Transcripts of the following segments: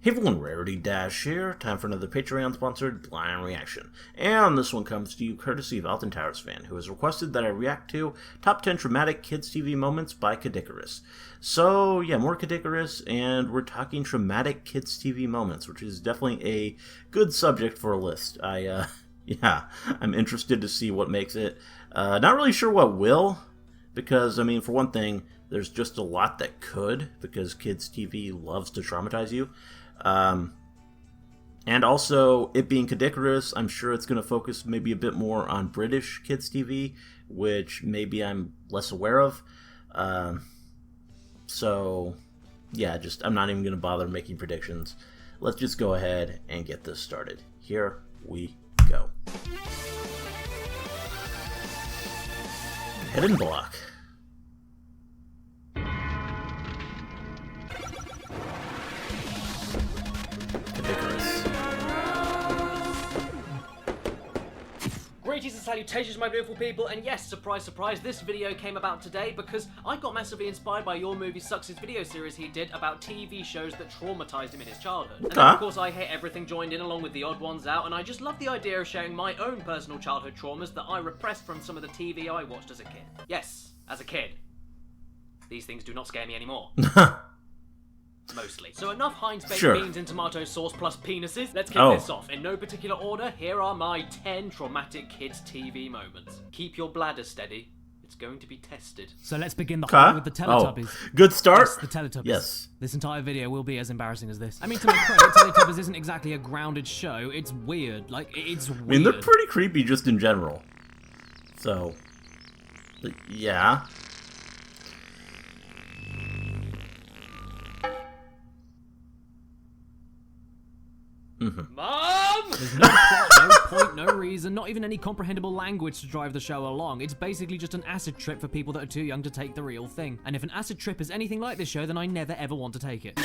Hey everyone, Rarity Dash here. Time for another Patreon-sponsored blind reaction. And this one comes to you courtesy of Caddicarus fan, who has requested that I react to Top 10 Traumatic Kids TV Moments by Caddicarus. So, yeah, more Caddicarus, and we're talking Traumatic Kids TV Moments, which is definitely a good subject for a list. I'm interested to see what makes it. Not really sure what will, because, I mean, for one thing, there's just a lot that could, because kids' TV loves to traumatize you. And also, it being Caddicarus, I'm sure it's going to focus maybe a bit more on British kids' TV, which maybe I'm less aware of. So, yeah, I'm not even going to bother making predictions. Let's just go ahead and get this started. Here we go. Hidden block. Greetings and salutations, my beautiful people, and yes, surprise, surprise, this video came about today because I got massively inspired by Your Movie Sucks' video series he did about TV shows that traumatized him in his childhood. And then, of course, I Hate Everything joined in along with the odd ones out, and I just love the idea of sharing my own personal childhood traumas that I repressed from some of the TV I watched as a kid. Yes, as a kid. These things do not scare me anymore. Mostly. So enough Heinz baked beans and tomato sauce plus penises. Let's kick this off. In no particular order, here are my 10 traumatic kids TV moments. Keep your bladder steady. It's going to be tested. So let's begin the whole with the Teletubbies. Good start. Yes, the Teletubbies. Yes. This entire video will be as embarrassing as this. I mean, to my credit, Teletubbies isn't exactly a grounded show. It's weird. Like, it's weird. I mean, they're pretty creepy just in general. So, yeah. Mom! There's no plot, no point, no reason, not even any comprehensible language to drive the show along. It's basically just an acid trip for people that are too young to take the real thing. And if an acid trip is anything like this show, then I never ever want to take it.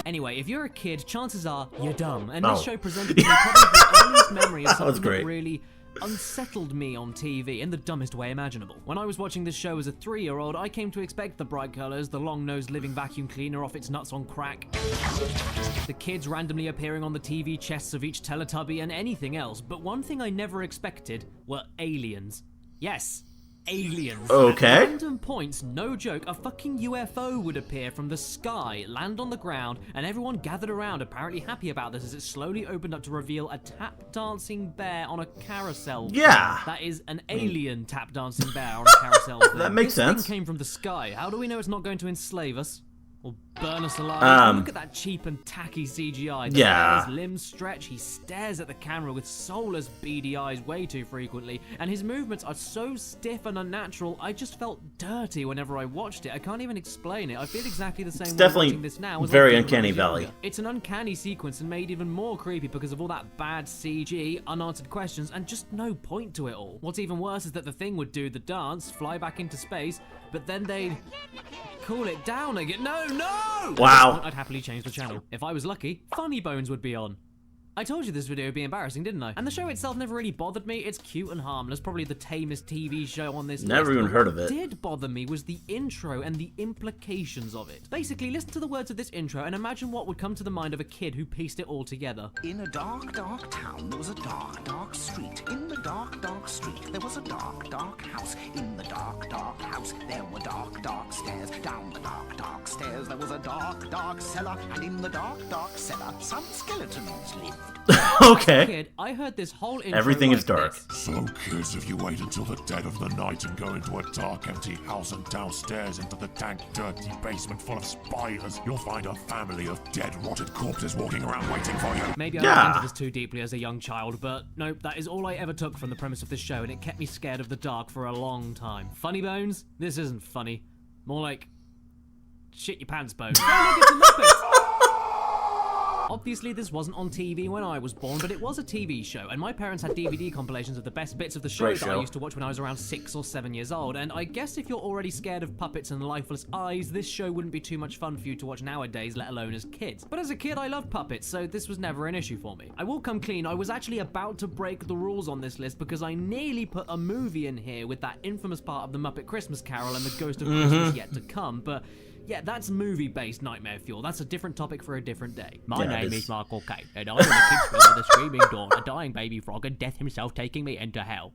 Anyway, if you're a kid, chances are you're dumb. And this show presented me probably the earliest memory of something that really unsettled me on TV in the dumbest way imaginable. When I was watching this show as a 3-year-old, I came to expect the bright colours, the long-nosed living vacuum cleaner off its nuts on crack, the kids randomly appearing on the TV chests of each Teletubby, and anything else. But one thing I never expected were aliens. Yes, aliens. Okay. At random points, no joke, a fucking UFO would appear from the sky, land on the ground, and everyone gathered around, apparently happy about this as it slowly opened up to reveal a tap-dancing bear on a carousel. Yeah. That is an alien tap-dancing bear on a carousel. That makes sense. This thing came from the sky. How do we know it's not going to enslave us? Or burn us alive? Look at that cheap and tacky CGI. The bear's limbs stretch, he stares at the camera with soulless, beady eyes way too frequently, and his movements are so stiff and unnatural, I just felt dirty whenever I watched it. I can't even explain it. I feel exactly the same way watching this now. It's very uncanny valley. It's an uncanny sequence and made even more creepy because of all that bad CG, unanswered questions, and just no point to it all. What's even worse is that the thing would do the dance, fly back into space, but then they'd cool it down again. No! Wow. I'd happily change the channel. If I was lucky, Funny Bones would be on. I told you this video would be embarrassing, didn't I? And the show itself never really bothered me. It's cute and harmless, probably the tamest TV show on this list. Never even heard of it. What did bother me was the intro and the implications of it. Basically, listen to the words of this intro and imagine what would come to the mind of a kid who pieced it all together. In a dark, dark town, there was a dark, dark street. In the dark, dark street, there was a dark, dark house. In the dark, dark house, there were dark, dark stairs. Down the dark, dark stairs, there was a dark, dark cellar. And in the dark, dark cellar, some skeletons lived. Okay. Kid, I heard this whole intro Everything is dark. So, kids, if you wait until the dead of the night and go into a dark, empty house and downstairs into the dank, dirty basement full of spiders, you'll find a family of dead, rotted corpses walking around waiting for you. Maybe I went into this too deeply as a young child, but nope, that is all I ever took from the premise of this show, and it kept me scared of the dark for a long time. Funny Bones? This isn't funny. More like shit your pants, Bones. Oh, look, it's a Muppet! Obviously, this wasn't on TV when I was born, but it was a TV show, and my parents had DVD compilations of the best bits of the show that I used to watch when I was around 6 or 7 years old, and I guess if you're already scared of puppets and lifeless eyes, this show wouldn't be too much fun for you to watch nowadays, let alone as kids. But as a kid, I loved puppets, so this was never an issue for me. I will come clean, I was actually about to break the rules on this list because I nearly put a movie in here with that infamous part of the Muppet Christmas Carol and the Ghost of Christmas Yet to Come, but Yeah, that's movie-based nightmare fuel. That's a different topic for a different day. My Yeah, it name is. is Michael Caine, and I'm in a kid's film with a screaming dawn, a dying baby frog, and death himself taking me into hell.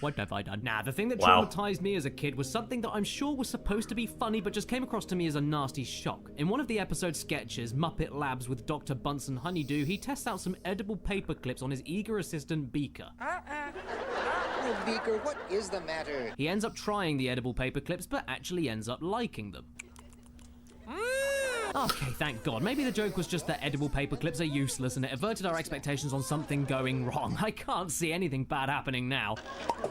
What have I done? Nah, the thing that Wow. traumatized me as a kid was something that I'm sure was supposed to be funny, but just came across to me as a nasty shock. In one of the episode sketches, Muppet Labs with Dr. Bunsen Honeydew, he tests out some edible paper clips on his eager assistant Beaker. Oh, Beaker, what is the matter? He ends up trying the edible paper clips, but actually ends up liking them. Okay, thank God. Maybe the joke was just that edible paper clips are useless and it averted our expectations on something going wrong. I can't see anything bad happening now.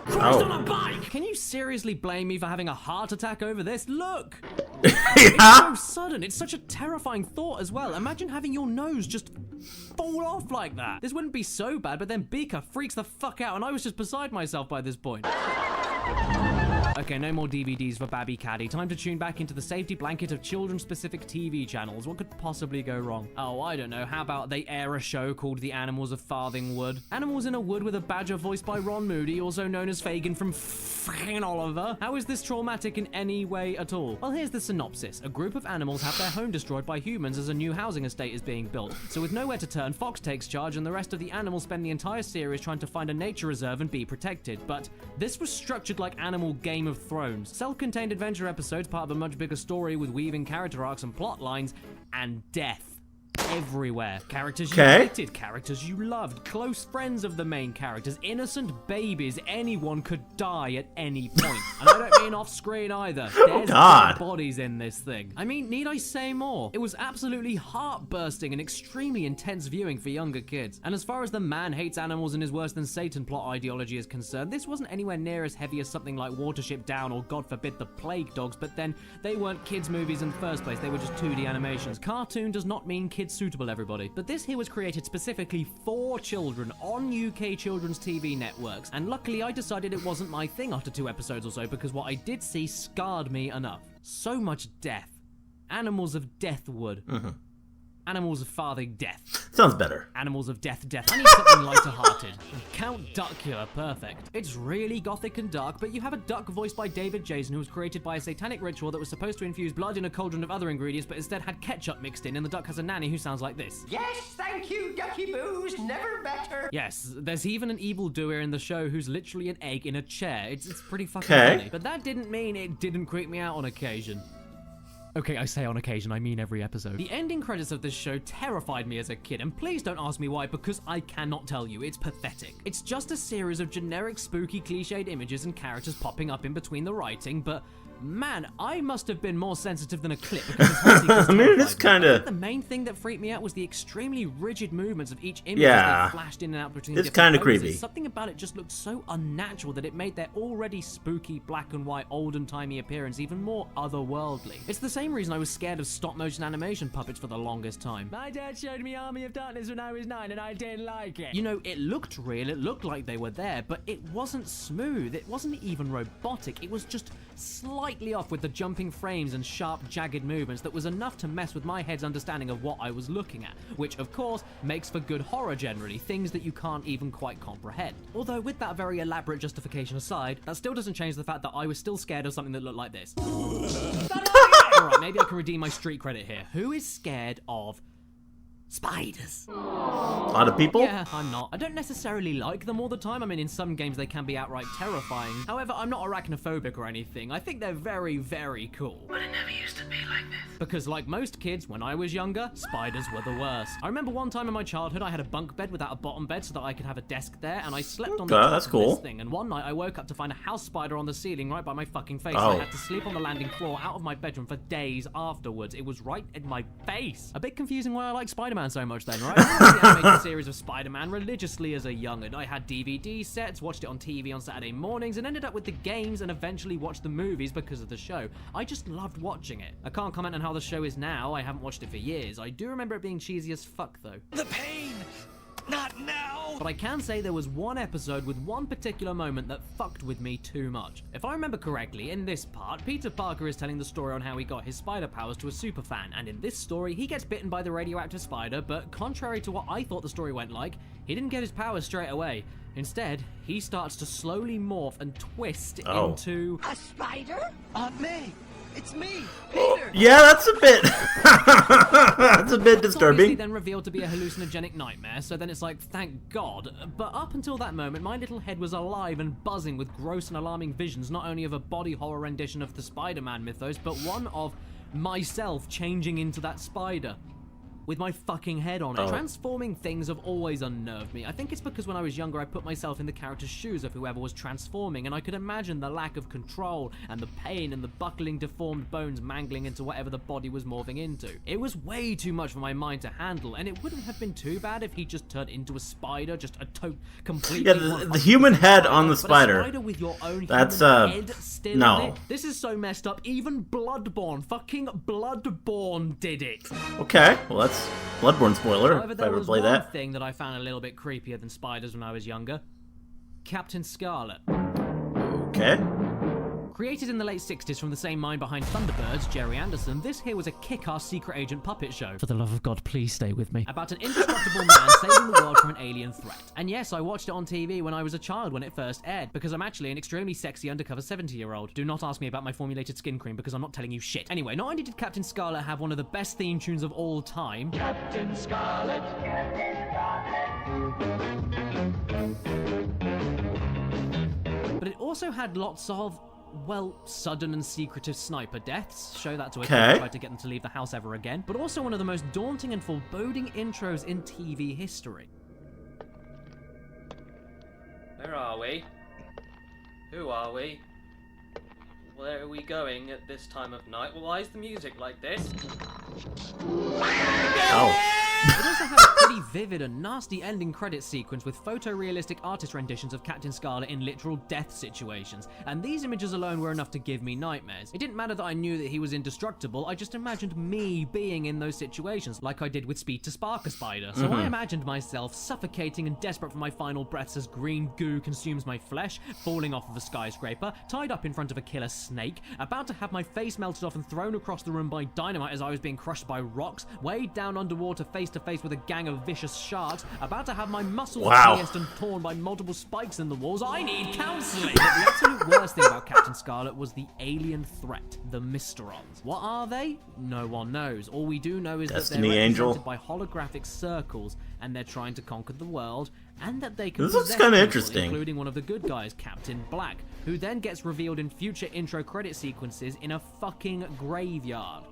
Christ on a bike! Can you seriously blame me for having a heart attack over this? Look! It's so sudden. It's such a terrifying thought as well. Imagine having your nose just fall off like that. This wouldn't be so bad, but then Beaker freaks the fuck out and I was just beside myself by this point. Okay, no more DVDs for Babby Caddy. Time to tune back into the safety blanket of children-specific TV channels. What could possibly go wrong? Oh, I don't know. How about they air a show called The Animals of Farthingwood? Animals in a wood with a badger voiced by Ron Moody, also known as Fagin from f***ing Oliver. How is this traumatic in any way at all? Well, here's the synopsis. A group of animals have their home destroyed by humans as a new housing estate is being built. So with nowhere to turn, Fox takes charge and the rest of the animals spend the entire series trying to find a nature reserve and be protected. But this was structured like Animal Game of Thrones. Self-contained adventure episodes, part of a much bigger story with weaving character arcs and plot lines, and death. Everywhere. Characters you hated, characters you loved, close friends of the main characters, innocent babies. Anyone could die at any point. And I don't mean off screen either. There's dead bodies in this thing. I mean, need I say more? It was absolutely heart-bursting and extremely intense viewing for younger kids. And as far as the man hates animals and is worse than Satan plot ideology is concerned, this wasn't anywhere near as heavy as something like Watership Down or, God forbid, The Plague Dogs, but then they weren't kids' movies in the first place. They were just 2D animations. Cartoon does not mean kids suitable, everybody. But this here was created specifically for children on UK children's TV networks, and luckily I decided it wasn't my thing after 2 episodes or so, because what I did see scarred me enough. So much death. Animals of Deathwood. Animals of Farthing Death. Sounds better. Animals of Death. I need something lighter-hearted. Count Duckula, perfect. It's really gothic and dark, but you have a duck voiced by David Jason who was created by a satanic ritual that was supposed to infuse blood in a cauldron of other ingredients, but instead had ketchup mixed in, and the duck has a nanny who sounds like this. Yes, thank you, Ducky Boos, never better. Yes, there's even an evildoer in the show who's literally an egg in a chair. It's pretty fucking funny. But that didn't mean it didn't creep me out on occasion. Okay, I say on occasion, I mean every episode. The ending credits of this show terrified me as a kid, and please don't ask me why, because I cannot tell you. It's pathetic. It's just a series of generic, spooky, cliched images and characters popping up in between the writing, but man, I must have been more sensitive than a clip because I mean, it's kind of... The main thing that freaked me out was the extremely rigid movements of each image as they flashed in and out between it's kind of creepy. Something about it just looked so unnatural that it made their already spooky black and white olden-timey appearance even more otherworldly. It's the same reason I was scared of stop-motion animation puppets for the longest time. My dad showed me Army of Darkness when I was 9 and I didn't like it. You know, it looked real, it looked like they were there, but it wasn't smooth, it wasn't even robotic, it was just slightly off with the jumping frames and sharp, jagged movements that was enough to mess with my head's understanding of what I was looking at, which, of course, makes for good horror generally, things that you can't even quite comprehend. Although, with that very elaborate justification aside, that still doesn't change the fact that I was still scared of something that looked like this. Alright, maybe I can redeem my street credit here. Who is scared of spiders? A lot of people? Yeah, I'm not. I don't necessarily like them all the time. I mean, in some games they can be outright terrifying. However, I'm not arachnophobic or anything. I think they're very, very cool. But it never used to be like this. Because like most kids, when I was younger, spiders were the worst. I remember one time in my childhood, I had a bunk bed without a bottom bed so that I could have a desk there, and I slept on the top of this thing. And one night I woke up to find a house spider on the ceiling right by my fucking face. I had to sleep on the landing floor out of my bedroom for days afterwards. It was right in my face. A bit confusing why I like Spider-Man so much then, right? I watched the animated series of Spider-Man religiously as a young'un. I had DVD sets, watched it on TV on Saturday mornings, and ended up with the games and eventually watched the movies because of the show. I just loved watching it. I can't comment on how the show is now. I haven't watched it for years. I do remember it being cheesy as fuck, though. The pain! Not now! But I can say there was one episode with one particular moment that fucked with me too much. If I remember correctly, in this part, Peter Parker is telling the story on how he got his spider powers to a superfan, and in this story, he gets bitten by the radioactive spider, but contrary to what I thought the story went like, he didn't get his powers straight away. Instead, he starts to slowly morph and twist into... A spider? Aunt May! It's me, Peter. Yeah, that's a bit... that's a bit It's obviously disturbing. then revealed to be a hallucinogenic nightmare, so then it's like, thank God. But up until that moment, my little head was alive and buzzing with gross and alarming visions, not only of a body horror rendition of the Spider-Man mythos, but one of myself changing into that spider. With my fucking head on it. Oh. Transforming things have always unnerved me. I think it's because when I was younger I put myself in the character's shoes of whoever was transforming, and I could imagine the lack of control and the pain and the buckling deformed bones mangling into whatever the body was morphing into. It was way too much for my mind to handle, and it wouldn't have been too bad if he just turned into a spider, just a completely... Yeah, the human head on the spider. But a spider with your own That's, human head still no. on it? This is so messed up. Even fucking Bloodborne did it. Okay, well that's Bloodborne spoiler, However, if I there ever was play one that. thing that I found a little bit creepier than spiders when I was younger. Captain Scarlet. Okay. Created in the late 60s from the same mind behind Thunderbirds, Jerry Anderson, this here was a kick-ass secret agent puppet show. For the love of God, please stay with me. About an indestructible man saving the world from an alien threat. And yes, I watched it on TV when I was a child when it first aired, because I'm actually an extremely sexy undercover 70-year-old. Do not ask me about my formulated skin cream, because I'm not telling you shit. Anyway, not only did Captain Scarlet have one of the best theme tunes of all time, Captain Scarlet. but it also had lots of, well, sudden and secretive sniper deaths. Show that to a kid Okay. who tried to get them to leave the house ever again. But also one of the most daunting and foreboding intros in TV history. Where are we? Who are we? Where are we going at this time of night? Well, why is the music like this? Oh. It also had a pretty vivid and nasty ending credit sequence with photorealistic artist renditions of Captain Scarlet in literal death situations, and these images alone were enough to give me nightmares. It didn't matter that I knew that he was indestructible, I just imagined me being in those situations, like I did with Speed to Spark a Spider. So I imagined myself suffocating and desperate for my final breaths as green goo consumes my flesh, falling off of a skyscraper, tied up in front of a killer snake, about to have my face melted off and thrown across the room by dynamite as I was being crushed by rocks, weighed down underwater face to face with a gang of vicious sharks, about to have my muscles pierced and torn by multiple spikes in the walls. I need counselling! But the absolute worst thing about Captain Scarlet was the alien threat, the Mysterons. What are they? No one knows. All we do know is Destiny that they're Angel. represented by holographic circles, and they're trying to conquer the world, and that they can This looks possess kinda people, interesting. including one of the good guys, Captain Black, who then gets revealed in future intro credit sequences in a fucking graveyard.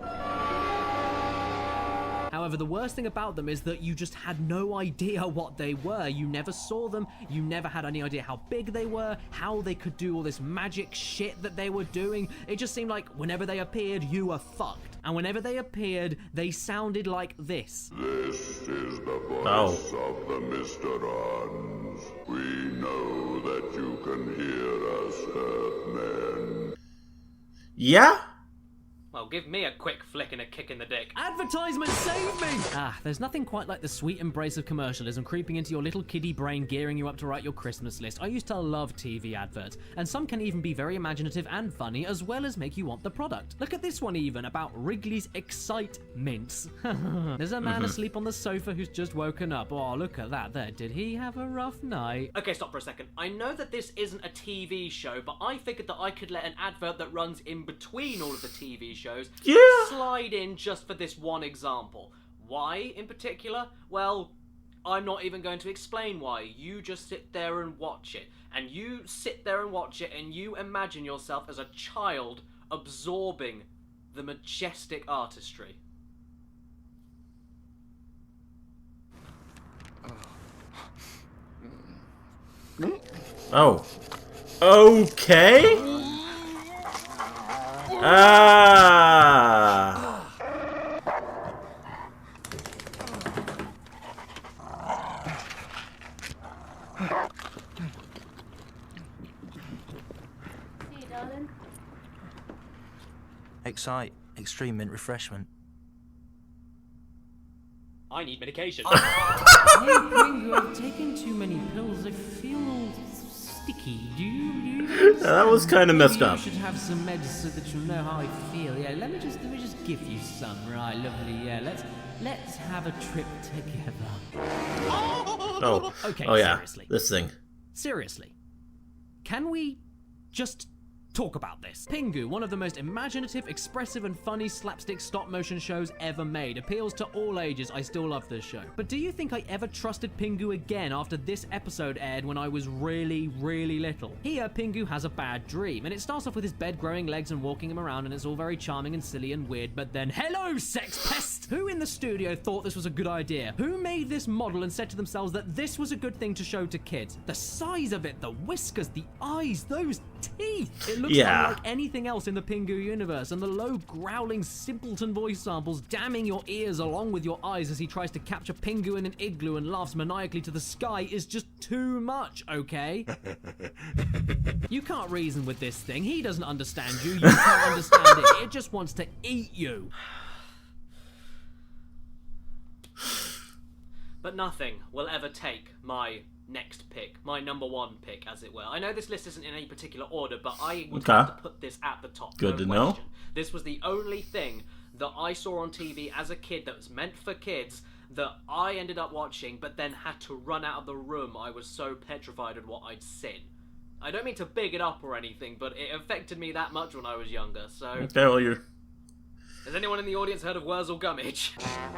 However, the worst thing about them is that you just had no idea what they were. You never saw them, you never had any idea how big they were, how they could do all this magic shit that they were doing. It just seemed like whenever they appeared, you were fucked. And whenever they appeared, they sounded like this. This is the voice Oh. of the Mysterons. We know that you can hear us, Earthmen. Yeah? Well, give me a quick flick and a kick in the dick. Advertisement, save me! Ah, there's nothing quite like the sweet embrace of commercialism creeping into your little kiddie brain, gearing you up to write your Christmas list. I used to love TV adverts, and some can even be very imaginative and funny, as well as make you want the product. Look at this one even, about Wrigley's Excite Mints. There's a man asleep on the sofa who's just woken up. Oh, look at that there. Did he have a rough night? Okay, stop for a second. I know that this isn't a TV show, but I figured that I could let an advert that runs in between all of the TV shows Yeah. slide in just for this one example. Why in particular? Well, I'm not even going to explain why. You just sit there and watch it. And you sit there and watch it and you imagine yourself as a child absorbing the majestic artistry. Oh. Okay? Ah. Hey, darling. Excite. Extreme mint refreshment. I need medication. Hey, Gringo, I've taken too many pills. I feel sticky. Do you? Yeah, that was kind of messed up. You should have some meds so that you'll know how I feel. Yeah, let me just give you some. Right, lovely. Yeah, let's have a trip together. Oh. Okay, Oh yeah. seriously. This thing. Seriously. Can we just talk about this. Pingu, one of the most imaginative, expressive, and funny slapstick stop-motion shows ever made, appeals to all ages. I still love this show. But do you think I ever trusted Pingu again after this episode aired when I was really, really little? Here, Pingu has a bad dream, and it starts off with his bed growing legs and walking him around, and it's all very charming and silly and weird, but then, hello, sex pest! Who in the studio thought this was a good idea? Who made this model and said to themselves that this was a good thing to show to kids? The size of it, the whiskers, the eyes, those teeth! It looks unlike anything else in the Pingu universe, and the low, growling, simpleton voice samples damning your ears along with your eyes as he tries to capture Pingu in an igloo and laughs maniacally to the sky is just too much, okay? You can't reason with this thing. He doesn't understand you. You can't understand it. It just wants to eat you. But nothing will ever take my next pick, my number one pick, as it were. I know this list isn't in any particular order, but I would have to put this at the top. Good to know. This was the only thing that I saw on TV as a kid that was meant for kids that I ended up watching, but then had to run out of the room. I was so petrified at what I'd seen. I don't mean to big it up or anything, but it affected me that much when I was younger, so... Okay, well, you're... Has anyone in the audience heard of Wurzel Gummidge?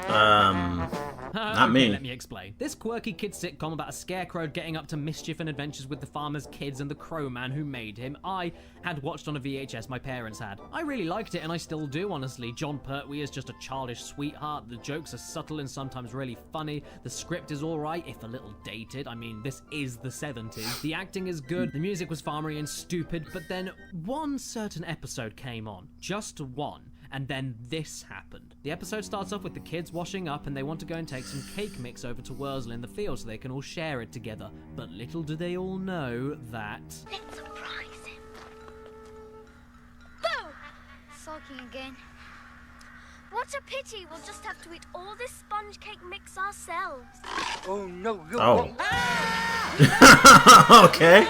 Not me. Let me explain. This quirky kid sitcom about a scarecrow getting up to mischief and adventures with the farmer's kids and the crow man who made him, I had watched on a VHS my parents had. I really liked it, and I still do, honestly. John Pertwee is just a childish sweetheart. The jokes are subtle and sometimes really funny. The script is alright, if a little dated. I mean, this is the 70s. The acting is good. The music was farmery and stupid, but then one certain episode came on. Just one. And then this happened. The episode starts off with the kids washing up and they want to go and take some cake mix over to Wurzel in the field so they can all share it together. But little do they all know that... Let's surprise him. Boo! Sulking again. What a pity, we'll just have to eat all this sponge cake mix ourselves. Oh no, you Oh. won't. Okay.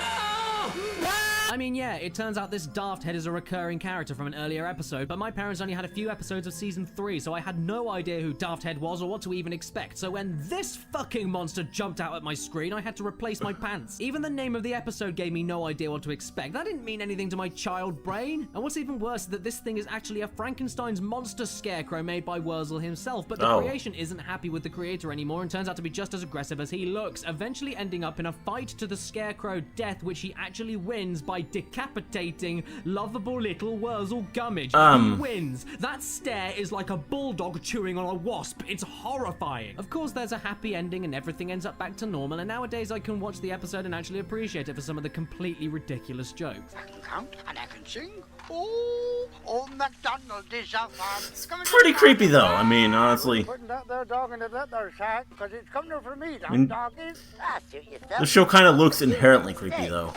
I mean, yeah, it turns out this daft head is a recurring character from an earlier episode, but my parents only had a few episodes of season 3, so I had no idea who Daft Head was or what to even expect. So when this fucking monster jumped out at my screen, I had to replace my pants. Even the name of the episode gave me no idea what to expect. That didn't mean anything to my child brain. And what's even worse is that this thing is actually a Frankenstein's monster scarecrow made by Wurzel himself, but the creation isn't happy with the creator anymore and turns out to be just as aggressive as he looks, eventually ending up in a fight to the scarecrow death, which he actually wins by decapitating lovable little Wurzel Gummidge. He wins. That stare is like a bulldog chewing on a wasp. It's horrifying. Of course, there's a happy ending and everything ends up back to normal, and nowadays I can watch the episode and actually appreciate it for some of the completely ridiculous jokes. I can count and I can sing. Oh, old MacDonald is a farm. Pretty creepy, though. I mean, honestly. Putting that there dog into that there shack, because it's coming for me, that dog is. Ah, suit yourself. The show kind of looks inherently creepy, though.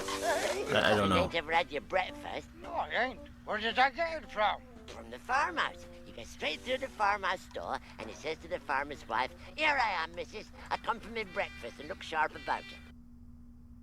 I don't You know. ain't ever had your breakfast? No, I ain't. Where did I get it from? From the farmhouse. You go straight through the farmhouse door, and he says to the farmer's wife, "Here I am, missus. I come for me breakfast and look sharp about it."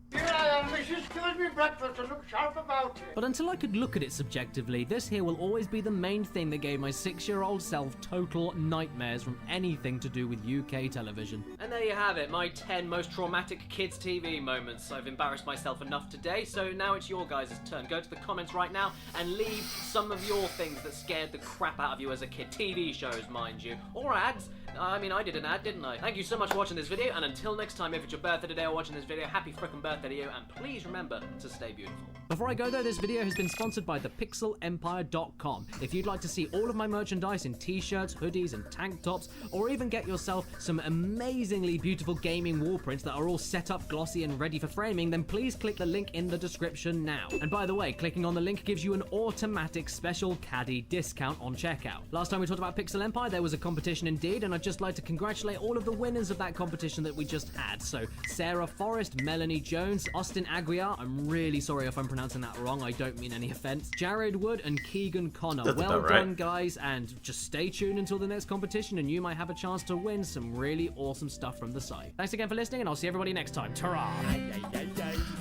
Here I am, missus. Give me breakfast and look sharp about it. But until I could look at it subjectively, this here will always be the main thing that gave my 6-year-old self total nightmares from anything to do with UK television. And there you have it, my 10 most traumatic kids' TV moments. I've embarrassed myself enough today, so now it's your guys' turn. Go to the comments right now and leave some of your things that scared the crap out of you as a kid. TV shows, mind you. Or ads. I mean, I did an ad, didn't I? Thank you so much for watching this video, and until next time, if it's your birthday today or watching this video, happy frickin' birthday to you, and please remember to stay beautiful. Before I go though, this video has been sponsored by thepixelempire.com. If you'd like to see all of my merchandise in t-shirts, hoodies, and tank tops, or even get yourself some amazingly beautiful gaming wall prints that are all set up, glossy, and ready for framing, then please click the link in the description now. And by the way, clicking on the link gives you an automatic special Caddy discount on checkout. Last time we talked about Pixel Empire, there was a competition indeed, and I'd just like to congratulate all of the winners of that competition that we just had. So, Sarah Forrest, Melanie Jones, Austin Aguiar, I'm really sorry if I'm pronouncing that wrong, I don't mean any offense, Jared Wood, and Keegan Connor. That's well about done, right. guys, and just stay tuned until the next competition and you might have a chance to win some really awesome stuff from the site. Thanks again for listening, and I'll see everybody next time. Ta-ra!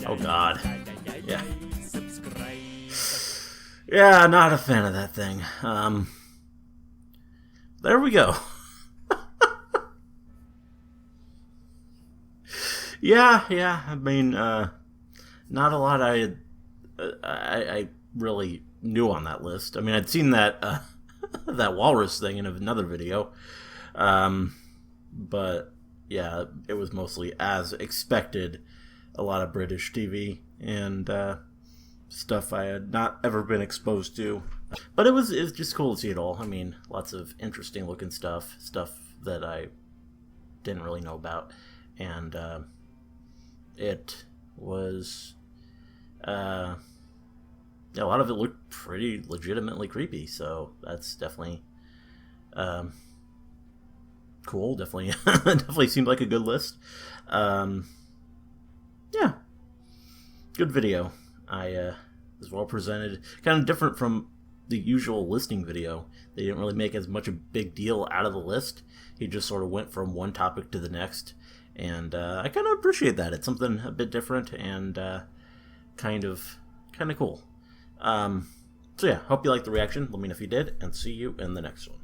Oh, God. Yeah. Yeah, not a fan of that thing. There we go. Yeah, I mean, not a lot I really new on that list. I mean, I'd seen that that walrus thing in another video, but yeah, it was mostly as expected. A lot of British TV and stuff I had not ever been exposed to, but it was just cool to see it all. I mean, lots of interesting looking stuff that I didn't really know about, and it was a lot of it looked pretty legitimately creepy, so that's definitely cool. Definitely seemed like a good list. Yeah, good video. Was well presented, kind of different from the usual listing video. They didn't really make as much a big deal out of the list. He just sort of went from one topic to the next, and I kind of appreciate that. It's something a bit different and kind of cool. So yeah, hope you liked the reaction. Let me know if you did, and see you in the next one.